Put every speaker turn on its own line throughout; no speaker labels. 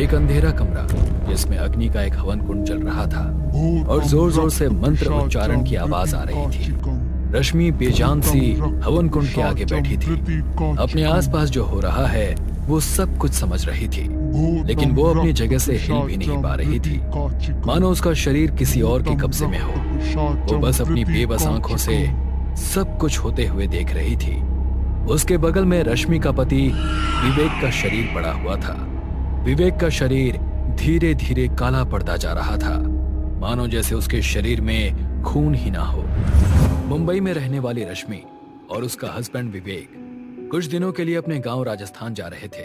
एक अंधेरा कमरा जिसमें अग्नि का एक हवन कुंड चल रहा था और जोर जोर से मंत्र उच्चारण की आवाज आ रही थी। रश्मि बेजान सी हवन कुंड के आगे बैठी थी। अपने आसपास जो हो रहा है वो सब कुछ समझ रही थी, लेकिन वो अपनी जगह से हिल भी नहीं पा रही थी, मानो उसका शरीर किसी और के कब्जे में हो। वो बस अपनी बेबस आंखों से सब कुछ होते हुए देख रही थी। उसके बगल में रश्मि का पति विवेक का शरीर पड़ा हुआ था। विवेक का शरीर धीरे धीरे काला पड़ता जा रहा था, मानो जैसे उसके शरीर में खून ही ना हो। मुंबई में रहने वाली रश्मि और उसका हस्बैंड विवेक कुछ दिनों के लिए अपने गांव राजस्थान जा रहे थे।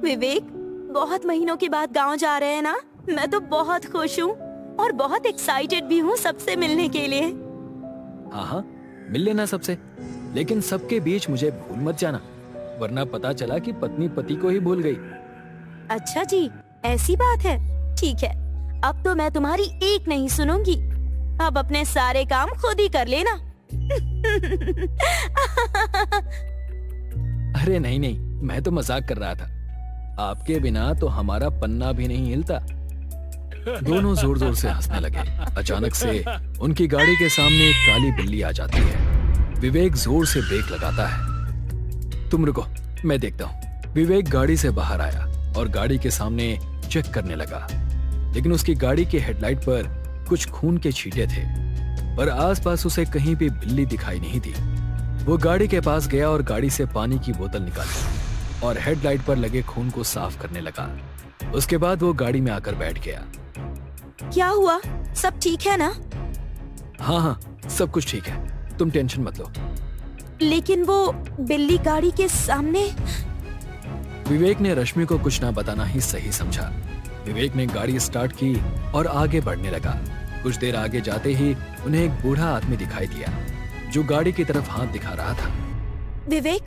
विवेक, बहुत महीनों के बाद गांव जा रहे हैं ना? मैं तो बहुत खुश हूँ और बहुत एक्साइटेड भी हूँ सबसे मिलने के लिए।
हाँ हाँ, मिल लेना सबसे, लेकिन सबके बीच मुझे भूल मत जाना, वरना पता चला कि पत्नी पति को ही भूल गई।
अच्छा जी, ऐसी बात है। ठीक है, अब तो मैं तुम्हारी एक नहीं सुनूंगी। अब अपने सारे काम खुद ही कर लेना।
अरे नहीं नहीं, मैं तो मजाक कर रहा था। आपके बिना तो हमारा पन्ना भी नहीं हिलता। दोनों जोर जोर से हंसने लगे। अचानक से उनकी गाड़ी के सामने एक काली बिल्ली आ जाती है। विवेक जोर से ब्रेक लगाता है। तुम रुको, मैं देखता हूँ। विवेक गाड़ी से बाहर आया और गाड़ी के सामने चेक करने लगा, लेकिन उसकी गाड़ी के हेडलाइट पर कुछ खून के छींटे थे, पर आसपास उसे कहीं भी बिल्ली दिखाई नहीं दी। वो गाड़ी के पास गया और गाड़ी से पानी की बोतल निकाली और हेडलाइट पर लगे खून को साफ करने लगा। उसके बाद वो गाड़ी में आकर बैठ गया।
क्या हुआ? सब ठीक है ना?
हाँ हाँ, सब कुछ ठीक है, तुम टेंशन मत लो।
लेकिन वो बिल्ली गाड़ी के सामने।
विवेक ने रश्मि को कुछ ना बताना ही सही समझा। विवेक ने गाड़ी स्टार्ट की और आगे बढ़ने लगा। कुछ देर आगे जाते ही उन्हें एक बूढ़ा आदमी दिखाई दिया जो गाड़ी की तरफ हाथ दिखा रहा था।
विवेक,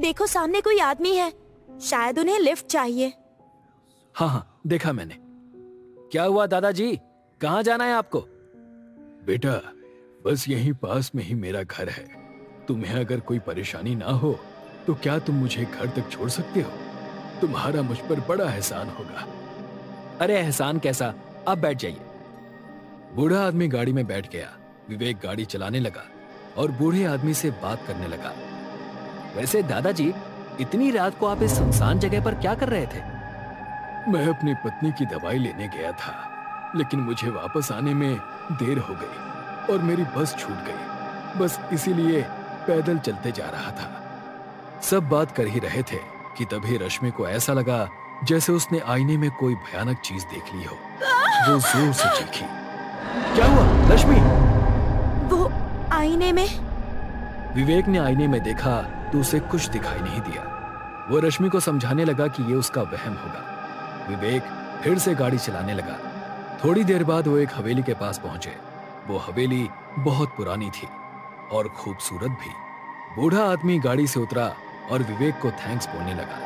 देखो सामने कोई आदमी है, शायद उन्हें लिफ्ट चाहिए।
हाँ हाँ, देखा मैंने। क्या हुआ दादाजी, कहाँ जाना है आपको? बेटा, बस यहीं पास में ही मेरा घर है। तुम्हें अगर कोई परेशानी ना हो तो क्या तुम मुझे घर तक छोड़ सकते हो? तुम्हारा मुझ पर बड़ा एहसान होगा। अरे एहसान कैसा, आप बैठ जाइए। बूढ़ा आदमी गाड़ी में बैठ गया। विवेक गाड़ी चलाने लगा और बूढ़े आदमी से बात करने लगा। वैसे दादाजी, इतनी रात को आप इस सुनसान जगह पर क्या कर रहे थे? मैं अपनी पत्नी की दवाई लेने गया था, लेकिन मुझे वापस आने में देर हो गई और मेरी बस छूट गई। बस इसीलिए पैदल चलते जा रहा था। सब बात कर ही रहे थे कि तभी रश्मि को ऐसा लगा जैसे उसने आईने में कोई भयानक चीज देख ली हो। वो जोर से चीखी। क्या हुआ रश्मि?
वो आईने में।
विवेक ने आईने में देखा तो उसे कुछ दिखाई नहीं दिया। वो रश्मि को समझाने लगा कि ये उसका वहम होगा। विवेक फिर से गाड़ी चलाने लगा। थोड़ी देर बाद वो एक हवेली के पास पहुंचे। वो हवेली बहुत पुरानी थी और खूबसूरत भी। बूढ़ा आदमी गाड़ी से उतरा और विवेक को थैंक्स बोलने लगा।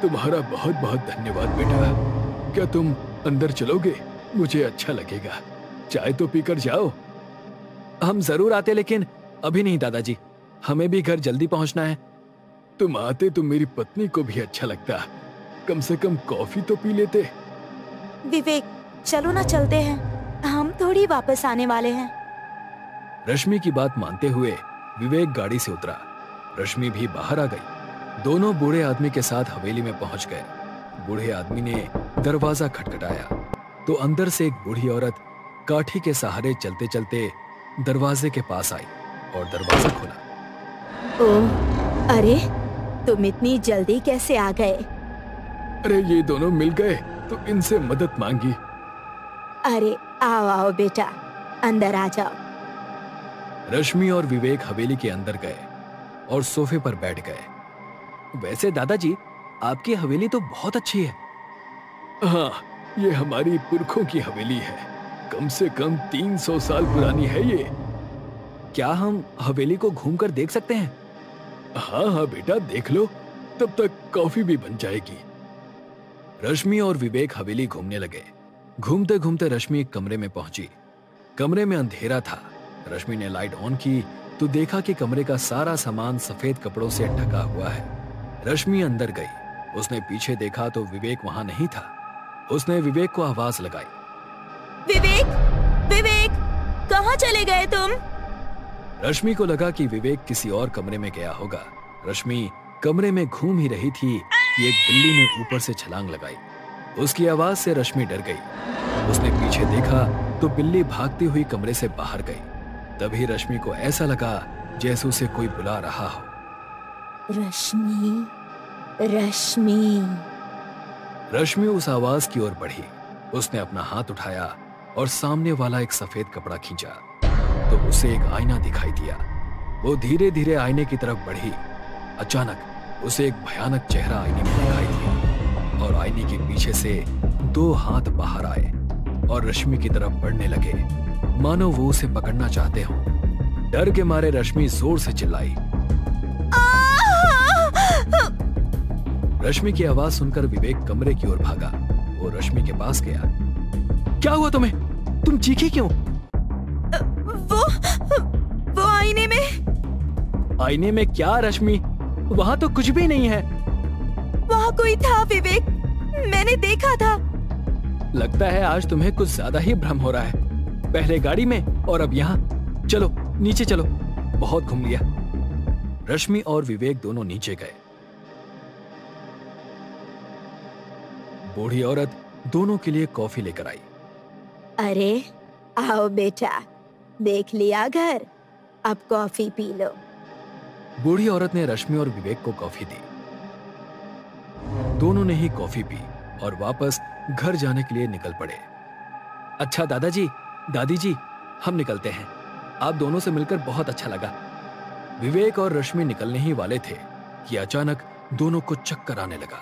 तुम्हारा बहुत बहुत धन्यवाद बेटा। क्या तुम अंदर चलोगे? मुझे अच्छा लगेगा। चाय तो पीकर जाओ। हम जरूर आते, लेकिन अभी नहीं दादाजी, हमें भी घर जल्दी पहुंचना है। तुम आते तो मेरी पत्नी को भी अच्छा लगता। कम से कम कॉफी तो पी लेते।
विवेक, चलो ना, चलते हैं, हम थोड़ी वापस आने वाले हैं।
रश्मि की बात मानते हुए विवेक गाड़ी से उतरा। रश्मि भी बाहर आ गई। दोनों बूढ़े आदमी के साथ हवेली में पहुंच गए। बूढ़े आदमी ने दरवाजा खटखटाया तो अंदर से एक बूढ़ी औरत काठी के सहारे चलते चलते दरवाजे के पास आई और दरवाजा खोला।
ओह, अरे तुम इतनी जल्दी कैसे आ गए?
अरे ये दोनों मिल गए तो इनसे मदद मांगी।
अरे आओ आओ बेटा, अंदर आ जाओ।
रश्मि और विवेक हवेली के अंदर गए और सोफे पर बैठ गए। वैसे दादाजी, आपकी हवेली तो बहुत अच्छी है। हाँ, ये हमारी पुरखों की हवेली है। कम से कम 300 साल पुरानी है ये। क्या हम हवेली को घूमकर देख सकते हैं? हाँ हाँ बेटा, देख लो, तब तक कॉफी भी बन जाएगी। रश्मि और विवेक हवेली घूमने लगे। घूमते घूमते रश्मि एक कमरे में पहुंची। कमरे में अंधेरा था। रश्मि ने लाइट ऑन की तो देखा कि कमरे का सारा सामान सफेद कपड़ों से ढका हुआ है। रश्मि अंदर गई। उसने पीछे देखा तो विवेक वहां नहीं था। उसने विवेक को आवाज लगाई,
विवेक, विवेक, कहाँ चले गए तुम?
रश्मि को लगा कि विवेक किसी और कमरे में गया होगा। रश्मि कमरे में घूम ही रही थी कि एक बिल्ली ने ऊपर से छलांग लगाई। उसकी आवाज से रश्मि डर गई। उसने पीछे देखा तो बिल्ली भागती हुई कमरे से बाहर गई। तभी रश्मि को ऐसा लगा जैसे उसे कोई बुला रहा हो।
रश्मि, रश्मि।
रश्मि उस आवाज की ओर बढ़ी। उसने अपना हाथ उठाया और सामने वाला एक सफेद कपड़ा खींचा तो उसे एक आईना दिखाई दिया। वो धीरे धीरे आईने की तरफ बढ़ी। अचानक उसे एक भयानक चेहरा आईने में दिखाई दिया और आईने के पीछे से 2 हाथ बाहर आए और रश्मि की तरफ बढ़ने लगे, मानो वो उसे पकड़ना चाहते हो। डर के मारे रश्मि जोर से चिल्लाई। रश्मि की आवाज सुनकर विवेक कमरे की ओर भागा। वो रश्मि के पास गया। क्या हुआ तुम्हें? तुम चीखी क्यों?
वो आईने में।
आईने में क्या रश्मि? वहां तो कुछ भी नहीं है।
वहां कोई था विवेक, मैंने देखा था।
लगता है आज तुम्हें कुछ ज्यादा ही भ्रम हो रहा है। पहले गाड़ी में और अब यहाँ। चलो नीचे चलो, बहुत घूम लिया। रश्मि और विवेक दोनों नीचे गए। बूढ़ी औरत दोनों के लिए कॉफी लेकर आई।
अरे आओ बेटा, देख लिया घर, अब कॉफी पी लो।
बूढ़ी औरत ने रश्मि और विवेक को कॉफी दी। दोनों ने ही कॉफी पी और वापस घर जाने के लिए निकल पड़े। अच्छा दादाजी, दादी जी, हम निकलते हैं। आप दोनों से मिलकर बहुत अच्छा लगा। विवेक और रश्मि निकलने ही वाले थे कि अचानक दोनों को चक्कर आने लगा।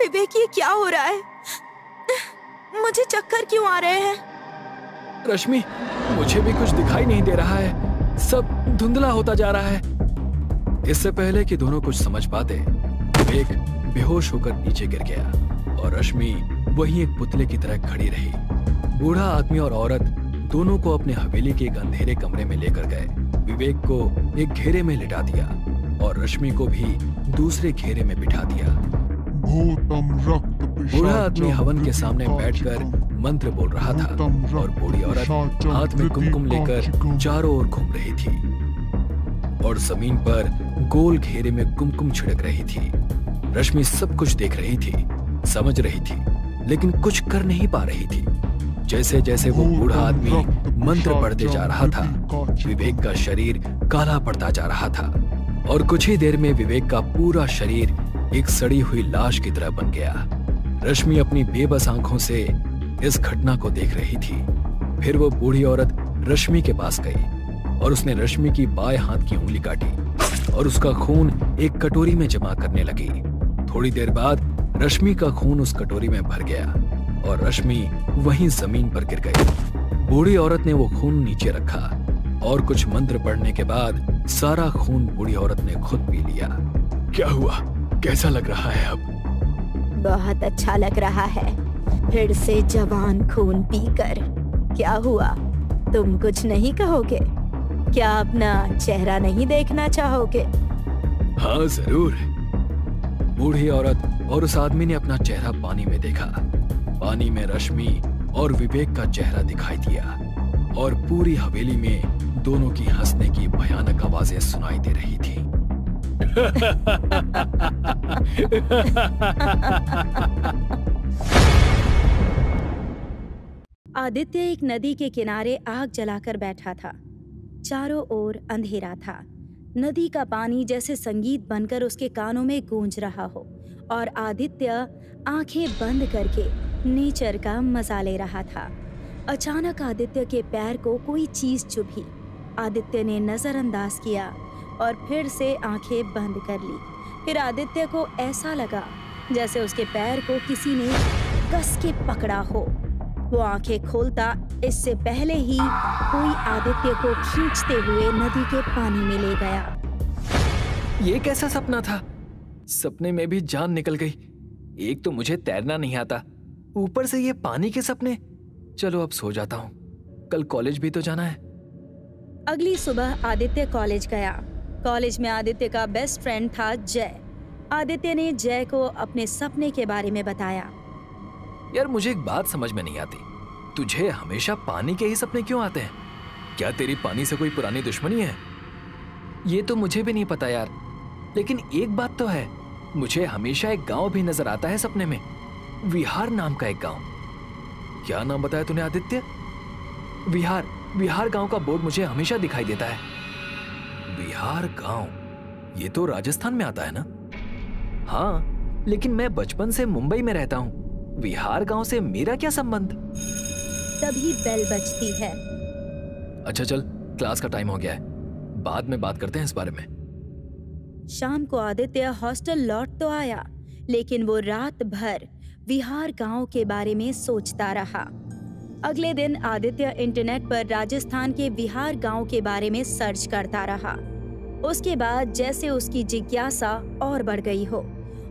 विवेक, ये क्या हो रहा है? मुझे चक्कर क्यों आ रहे हैं?
रश्मि, मुझे भी कुछ दिखाई नहीं दे रहा है। सब धुंधला होता जा रहा है। इससे पहले कि दोनों कुछ समझ पाते, विवेक बेहोश होकर नीचे गिर गया और रश्मि वहीं एक पुतले की तरह खड़ी रही। बूढ़ा आदमी और औरत दोनों को अपने हवेली के एक अंधेरे कमरे में लेकर गए। विवेक को एक घेरे में लिटा दिया और रश्मि को भी दूसरे घेरे में बिठा दिया। बूढ़ा आदमी हवन के सामने बैठकर मंत्र बोल रहा था और बूढ़ी औरत हाथ में कुमकुम लेकर चारों ओर घूम रही थी और जमीन पर गोल घेरे में कुमकुम छिड़क रही थी। रश्मि सब कुछ देख रही थी, समझ रही थी, लेकिन कुछ कर नहीं पा रही थी। जैसे जैसे वो बूढ़ा आदमी मंत्र पढ़ते जा रहा था, विवेक का शरीर काला पड़ता जा रहा था और कुछ ही देर में विवेक का पूरा शरीर एक सड़ी हुई लाश की तरह बन गया। रश्मि अपनी बेबस आंखों से इस घटना को देख रही थी। फिर वो बूढ़ी औरत रश्मि के पास गई और उसने रश्मि की बाएं हाथ की उंगली काटी और उसका खून एक कटोरी में जमा करने लगी। थोड़ी देर बाद रश्मि का खून उस कटोरी में भर गया और रश्मि वहीं जमीन पर गिर गई। बूढ़ी औरत ने वो खून नीचे रखा और कुछ मंत्र पढ़ने के बाद सारा खून बूढ़ी औरत ने खुद पी लिया। क्या हुआ? कैसा लग रहा है अब?
बहुत अच्छा लग रहा है, फिर से जवान खून पीकर। क्या हुआ, तुम कुछ नहीं कहोगे? क्या अपना चेहरा नहीं देखना चाहोगे?
हाँ जरूर। बूढ़ी औरत और उस आदमी ने अपना चेहरा पानी में देखा। पानी में रश्मि और विवेक का चेहरा दिखाई दिया और पूरी हवेली में दोनों की हंसने की भयानक आवाजें सुनाई दे रही थी।
आदित्य एक नदी के किनारे आग जलाकर बैठा था। चारों ओर अंधेरा था। नदी का पानी जैसे संगीत बनकर उसके कानों में गूंज रहा हो और आदित्य आंखें बंद करके नेचर का मजा ले रहा था। अचानक आदित्य के पैर को कोई चीज चुभी। आदित्य ने नजरअंदाज किया और फिर से आंखें बंद कर ली। फिर आदित्य को ऐसा लगा जैसे उसके पैर को किसी ने कस के पकड़ा हो। वो आंखें खोलता इससे पहले ही कोई आदित्य को खींचते हुए नदी के पानी में ले गया।
ये कैसा सपना था? सपने में भी जान निकल गई। एक तो मुझे तैरना नहीं आता, ऊपर से ये पानी के सपने। चलो अब सो जाता हूँ, कल कॉलेज भी तो जाना है।
अगली सुबह आदित्य कॉलेज गया। कॉलेज में आदित्य का बेस्ट फ्रेंड था जय। आदित्य ने जय को अपने सपने के बारे में बताया।
यार मुझे एक बात समझ में नहीं आती, तुझे हमेशा पानी के ही सपने क्यों आते हैं? क्या तेरी पानी से कोई पुरानी दुश्मनी है? ये तो मुझे भी नहीं पता यार, लेकिन एक बात तो है, मुझे हमेशा एक गांव भी नजर आता है सपने में, विहार नाम का एक गांव। क्या नाम बताया तूने आदित्य? विहार। विहार गांव का बोर्ड मुझे हमेशा दिखाई देता है। विहार गांव, ये तो राजस्थान में आता है ना? हाँ, लेकिन मैं बचपन से मुंबई में रहता हूँ, विहार गांव से मेरा क्या संबंध?
तभी बेल बजती है।
अच्छा चल, क्लास का टाइम हो गया है, बाद में बात करते हैं इस बारे में।
शाम को आदित्य हॉस्टल लौट तो आया, लेकिन वो रात भर विहार गांव के बारे में सोचता रहा। अगले दिन आदित्य इंटरनेट पर राजस्थान के विहार गांव के बारे में सर्च करता रहा। उसके बाद जैसे उसकी जिज्ञासा और बढ़ गई हो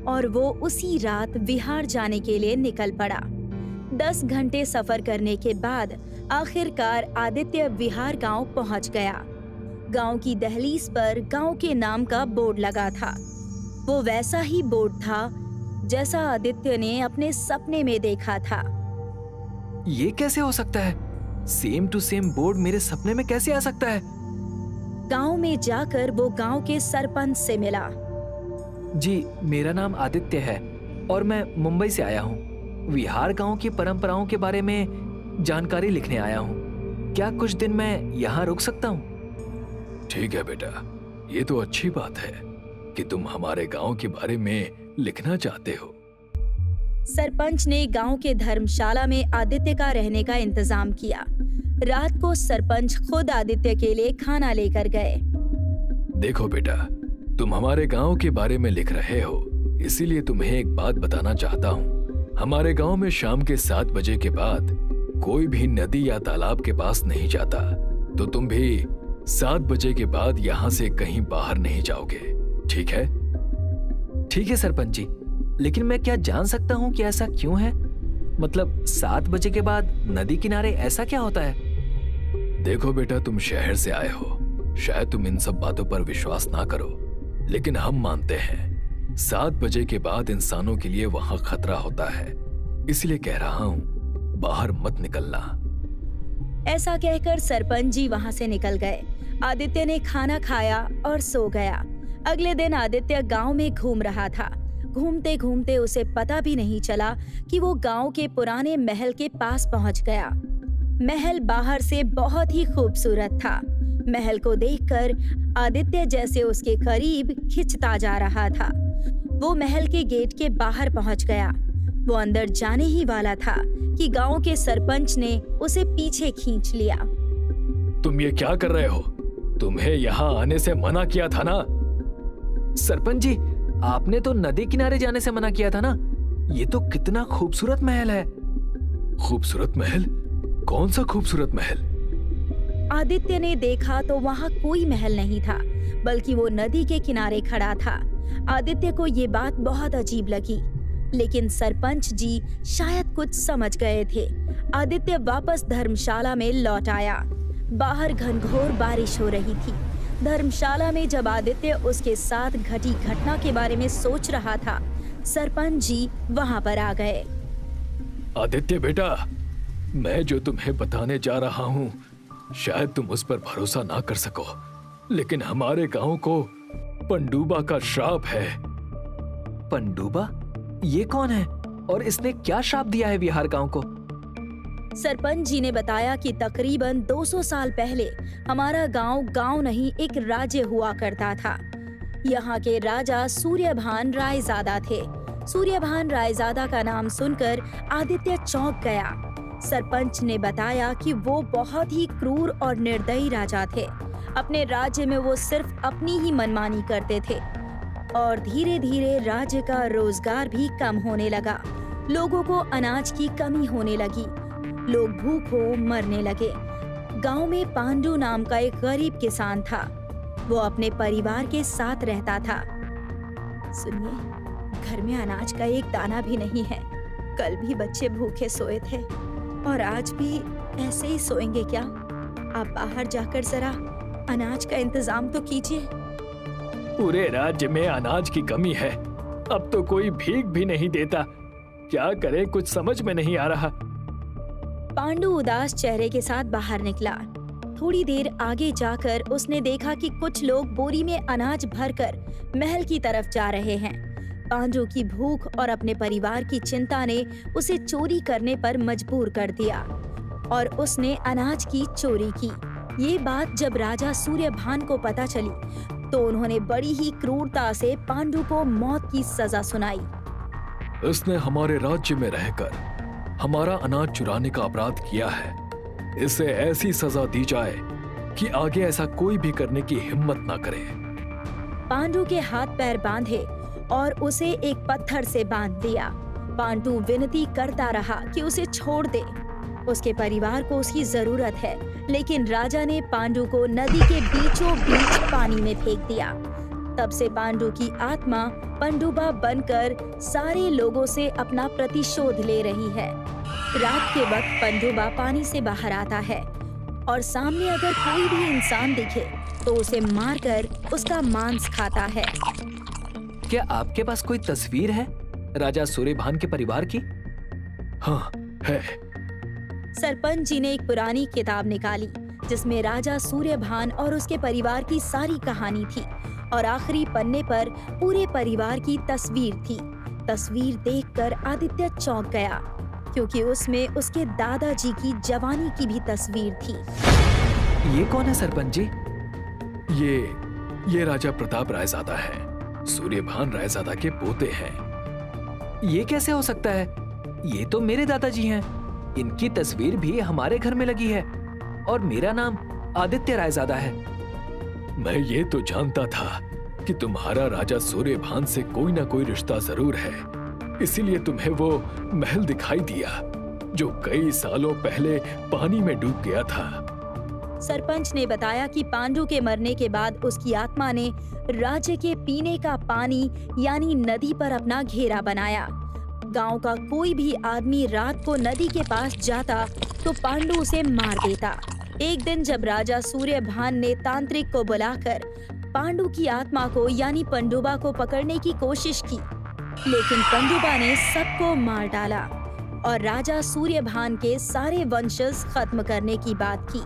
और वो उसी रात विहार जाने के लिए निकल पड़ा। 10 घंटे सफर करने के बाद आखिरकार आदित्य विहार गांव पहुंच गया। गांव की दहलीज पर गांव के नाम का बोर्ड लगा था। वो वैसा ही बोर्ड था जैसा आदित्य ने अपने सपने में देखा था।
ये कैसे हो सकता है? सेम टू सेम बोर्ड मेरे सपने में कैसे आ सकता है?
गांव में जाकर वो गांव के सरपंच से मिला।
जी, मेरा नाम आदित्य है और मैं मुंबई से आया हूँ। विहार गांव की परंपराओं के बारे में जानकारी लिखने आया हूँ। क्या कुछ दिन मैं यहाँ रुक सकता हूँ? ठीक है बेटा, ये तो अच्छी बात है कि तुम हमारे गांव के बारे में लिखना चाहते हो।
सरपंच ने गांव के धर्मशाला में आदित्य का रहने का इंतजाम किया। रात को सरपंच खुद आदित्य के लिए खाना लेकर गए।
देखो बेटा, तुम हमारे गांव के बारे में लिख रहे हो, इसीलिए तुम्हें एक बात बताना चाहता हूँ। हमारे गांव में शाम के 7 बजे के बाद कोई भी नदी या तालाब के पास नहीं जाता, तो तुम भी 7 बजे के बाद यहाँ से कहीं बाहर नहीं जाओगे, ठीक है? ठीक है सरपंच जी, लेकिन मैं क्या जान सकता हूँ कि ऐसा क्यों है? मतलब 7 बजे के बाद नदी किनारे ऐसा क्या होता है? देखो बेटा, तुम शहर से आए हो, शायद तुम इन सब बातों पर विश्वास ना करो, लेकिन हम मानते हैं 7 बजे के बाद इंसानों के लिए वहां खतरा होता है, इसलिए कह रहा हूँ बाहर मत निकलना।
ऐसा कहकर सरपंच जी वहां से निकल गए। आदित्य ने खाना खाया और सो गया। अगले दिन आदित्य गांव में घूम रहा था। घूमते घूमते उसे पता भी नहीं चला कि वो गांव के पुराने महल के पास पहुंच गया। महल बाहर से बहुत ही खूबसूरत था। महल को देखकर आदित्य जैसे उसके करीब खिंचता जा रहा था। वो महल के गेट के बाहर पहुंच गया। वो अंदर जाने ही वाला था कि गांव के सरपंच ने उसे पीछे खींच लिया।
तुम ये क्या कर रहे हो? तुम्हें यहाँ आने से मना किया था ना? सरपंच जी, आपने तो नदी किनारे जाने से मना किया था ना? ये तो कितना खूबसूरत महल है। खूबसूरत महल? कौन सा खूबसूरत महल?
आदित्य ने देखा तो वहाँ कोई महल नहीं था, बल्कि वो नदी के किनारे खड़ा था। आदित्य को ये बात बहुत अजीब लगी, लेकिन सरपंच जी शायद कुछ समझ गए थे। आदित्य वापस धर्मशाला में लौट आया। बाहर घनघोर बारिश हो रही थी। धर्मशाला में जब आदित्य उसके साथ घटी घटना के बारे में सोच रहा था, सरपंच जी वहां पर आ गए।
आदित्य बेटा, मैं जो तुम्हें बताने जा रहा हूँ शायद तुम उस पर भरोसा ना कर सको, लेकिन हमारे गांव को पंडुबा का श्राप है। पंडुबा? ये कौन है और इसने क्या श्राप दिया है विहार गांव को?
सरपंच जी ने बताया कि तकरीबन 200 साल पहले हमारा गांव नहीं एक राज्य हुआ करता था। यहाँ के राजा सूर्यभान रायजादा थे। सूर्यभान रायजादा का नाम सुनकर आदित्य चौंक गया। सरपंच ने बताया कि वो बहुत ही क्रूर और निर्दयी राजा थे। अपने राज्य में वो सिर्फ अपनी ही मनमानी करते थे और धीरे धीरे राज्य का रोजगार भी कम होने लगा। लोगों को अनाज की कमी होने लगी। लोग भूखों मरने लगे। गांव में पांडु नाम का एक गरीब किसान था। वो अपने परिवार के साथ रहता था। सुनिए, घर में अनाज का एक दाना भी नहीं है। कल भी बच्चे भूखे सोए थे और आज भी ऐसे ही सोएंगे क्या? आप बाहर जाकर जरा अनाज का इंतजाम तो कीजिए।
पूरे राज्य में अनाज की कमी है अब तो कोई भीख भी नहीं देता। क्या करे, कुछ समझ में नहीं आ रहा।
पांडु उदास चेहरे के साथ बाहर निकला। थोड़ी देर आगे जाकर उसने देखा कि कुछ लोग बोरी में अनाज भरकर महल की तरफ जा रहे हैं। पांडु की भूख और अपने परिवार की चिंता ने उसे चोरी करने पर मजबूर कर दिया और उसने अनाज की चोरी की। ये बात जब राजा सूर्यभान को पता चली तो उन्होंने बड़ी ही क्रूरता से पांडु को मौत की सजा सुनाई।
इसने हमारे राज्य में रहकर हमारा अनाज चुराने का अपराध किया है। इसे ऐसी सजा दी जाए कि आगे ऐसा कोई भी करने की हिम्मत ना करे।
पांडु के हाथ पैर बांधे और उसे एक पत्थर से बांध दिया। पांडु विनती करता रहा कि उसे छोड़ दे, उसके परिवार को उसकी जरूरत है, लेकिन राजा ने पांडु को नदी के बीचों बीच पानी में फेंक दिया। तब से पांडु की आत्मा पनडुब्बा बनकर सारे लोगों से अपना प्रतिशोध ले रही है। रात के वक्त पनडुब्बा पानी से बाहर आता है और सामने अगर कोई भी इंसान दिखे तो उसे मारकर उसका मांस खाता है।
क्या आपके पास कोई तस्वीर है राजा सूर्यभान के परिवार की? हाँ है।
सरपंच जी ने एक पुरानी किताब निकाली जिसमें राजा सूर्यभान और उसके परिवार की सारी कहानी थी और आखिरी पन्ने पर पूरे परिवार की तस्वीर थी। तस्वीर देखकर आदित्य चौंक गया क्योंकि उसमें उसके दादाजी की जवानी की भी तस्वीर थी।
ये कौन है सरपंच जी? ये राजा प्रताप रायजादा है, सूर्यभान रायजादा के पोते हैं। ये कैसे हो सकता है? ये तो मेरे दादाजी हैं। इनकी तस्वीर भी हमारे घर में लगी है और मेरा नाम आदित्य रायजादा है। मैं ये तो जानता था कि तुम्हारा राजा सूर्यभान से कोई ना कोई रिश्ता जरूर है, इसीलिए तुम्हें वो महल दिखाई दिया जो कई सालों पहले पानी में डूब गया था।
सरपंच ने बताया कि पांडु के मरने के बाद उसकी आत्मा ने राज्य के पीने का पानी यानी नदी पर अपना घेरा बनाया। गांव का कोई भी आदमी रात को नदी के पास जाता तो पांडु उसे मार देता। एक दिन जब राजा सूर्यभान ने तांत्रिक को बुलाकर पांडु की आत्मा को यानी पनडुब्बा को पकड़ने की कोशिश की, लेकिन पनडुब्बा ने सबको मार डाला और राजा सूर्यभान के सारे वंशज खत्म करने की बात की।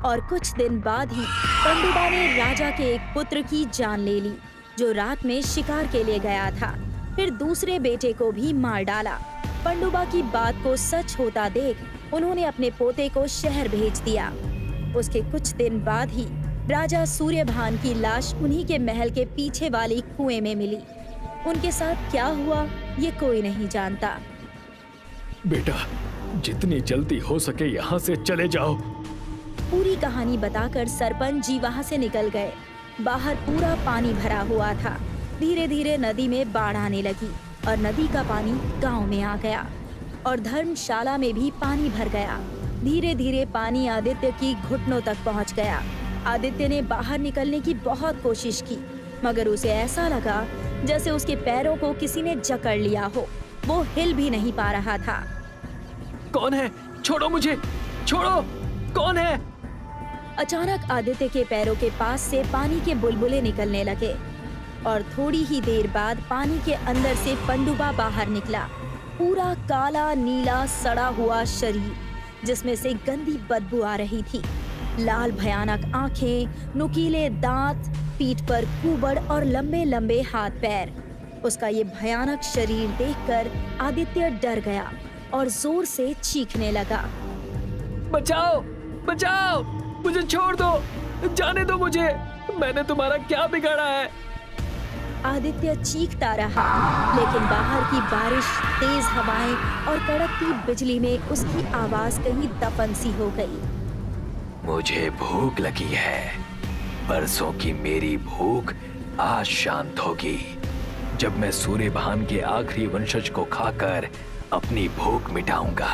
और कुछ दिन बाद ही पनडुब्बा ने राजा के एक पुत्र की जान ले ली जो रात में शिकार के लिए गया था। फिर दूसरे बेटे को भी मार डाला। पनडुब्बा की बात को सच होता देख उन्होंने अपने पोते को शहर भेज दिया। उसके कुछ दिन बाद ही राजा सूर्यभान की लाश उन्हीं के महल के पीछे वाली कुएं में मिली। उनके साथ क्या हुआ ये कोई नहीं जानता।
बेटा, जितनी जल्दी हो सके यहाँ से चले जाओ।
पूरी कहानी बताकर सरपंच जी वहाँ से निकल गए। बाहर पूरा पानी भरा हुआ था। धीरे धीरे नदी में बाढ़ आने लगी और नदी का पानी गांव में आ गया और धर्मशाला में भी पानी भर गया। धीरे धीरे पानी आदित्य की घुटनों तक पहुंच गया। आदित्य ने बाहर निकलने की बहुत कोशिश की मगर उसे ऐसा लगा जैसे उसके पैरों को किसी ने जकड़ लिया हो। वो हिल भी नहीं पा रहा था।
कौन है? छोड़ो मुझे, छोड़ो। कौन है?
अचानक आदित्य के पैरों के पास से पानी के बुलबुले निकलने लगे और थोड़ी ही देर बाद पानी के अंदर से पनडुब्बा बाहर निकला। पूरा काला नीला सड़ा हुआ शरीर जिसमें से गंदी बदबू आ रही थी। लाल भयानक आंखें, नुकीले दांत, पीठ पर कुबड़ और लंबे लंबे हाथ पैर। उसका ये भयानक शरीर देखकर आदित्य डर गया और जोर से चीखने लगा।
बचाओ, बचाओ, मुझे छोड़ दो, जाने दो मुझे, मैंने तुम्हारा क्या बिगाड़ा है?
आदित्य चीखता रहा लेकिन बाहर की बारिश, तेज हवाएं और कड़कती बिजली में उसकी आवाज कहीं दफन सी हो गई।
मुझे भूख लगी है। बरसों की मेरी भूख आज शांत होगी जब मैं सूर्यभान के आखिरी वंशज को खाकर अपनी भूख मिटाऊंगा।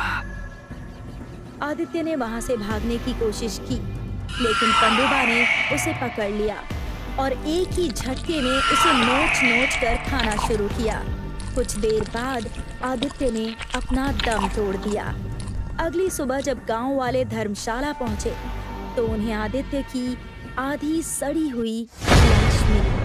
आदित्य ने वहां से भागने की कोशिश की लेकिन पनडुब्बा ने उसे पकड़ लिया और एक ही झटके में उसे नोच नोच कर खाना शुरू किया। कुछ देर बाद आदित्य ने अपना दम तोड़ दिया। अगली सुबह जब गांव वाले धर्मशाला पहुंचे तो उन्हें आदित्य की आधी सड़ी हुई लाश मिली।